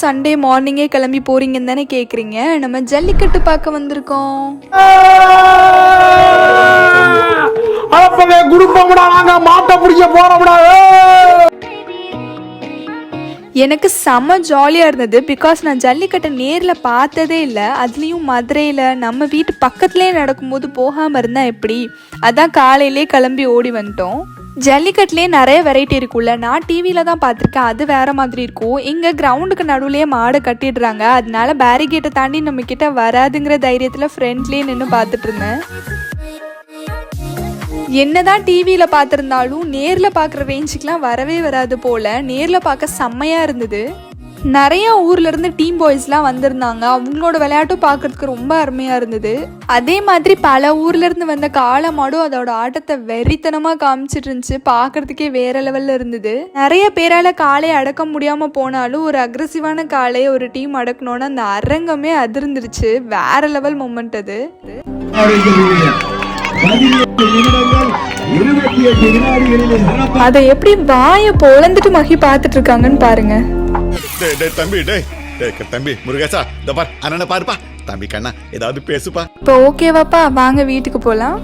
Sunday மார்னிங்கே கிளம்பி போறீங்கன்னு தானே கேக்குறீங்க. நம்ம ஜல்லிக்கட்டு பார்க்க வந்திருக்கோம். எனக்கு செம்ம ஜாலியாக இருந்தது. பிகாஸ் நான் ஜல்லிக்கட்டை நேரில் பார்த்ததே இல்லை. அதுலேயும் மதுரையில் நம்ம வீட்டு பக்கத்துலேயே நடக்கும்போது போகாமல் இருந்தால் எப்படி. அதான் காலையிலே கிளம்பி ஓடி வந்துட்டோம். ஜல்லிக்கட்டுலேயே நிறைய வெரைட்டி இருக்குல்ல. நான் டிவியில் தான் பார்த்துருக்கேன், அது வேறு மாதிரி இருக்கும். இங்கே கிரவுண்டுக்கு நடுவுலேயே மாடை கட்டிடுறாங்க. அதனால பேரிகேட்டை தாண்டி நம்மக்கிட்ட வராதுங்கிற தைரியத்தில் ஃப்ரெண்ட்லேயே நின்று பார்த்துட்டு இருந்தேன். என்னதான் டிவியில் பார்த்துருந்தாலும் நேரில் பார்க்குற ரேஞ்சுக்கெலாம் வரவே வராது போல். நேரில் பார்க்க செம்மையாக இருந்தது. நிறைய ஊர்லேருந்து டீம் பாய்ஸ்லாம் வந்திருந்தாங்க. அவங்களோட விளையாட்டும் பார்க்குறதுக்கு ரொம்ப அருமையாக இருந்தது. அதே மாதிரி பல ஊர்லேருந்து வந்த காளை மாடும் அதோட ஆட்டத்தை வெறித்தனமாக காமிச்சிட்டு இருந்துச்சு. பார்க்குறதுக்கே வேற லெவலில் இருந்தது. நிறைய பேரால் காளையை அடக்க முடியாமல் போனாலும் ஒரு அக்ரெசிவான காளையை ஒரு டீம் அடக்கணுன்னு அந்த அரங்கமே அதிர்ந்துருச்சு. வேற லெவல் மொமெண்ட் அது. அதை எப்படி வாய பொழந்துட்டு மகி பார்த்துட்டு இருக்காங்கன்னு பாருங்க. தம்பி முருகேசா, இந்த பார் அண்ணனை பாருப்பா. தம்பி கண்ணா ஏதாவது பேசுப்பா. இப்போ ஓகேவாப்பா, வாங்க வீட்டுக்கு போலாம்.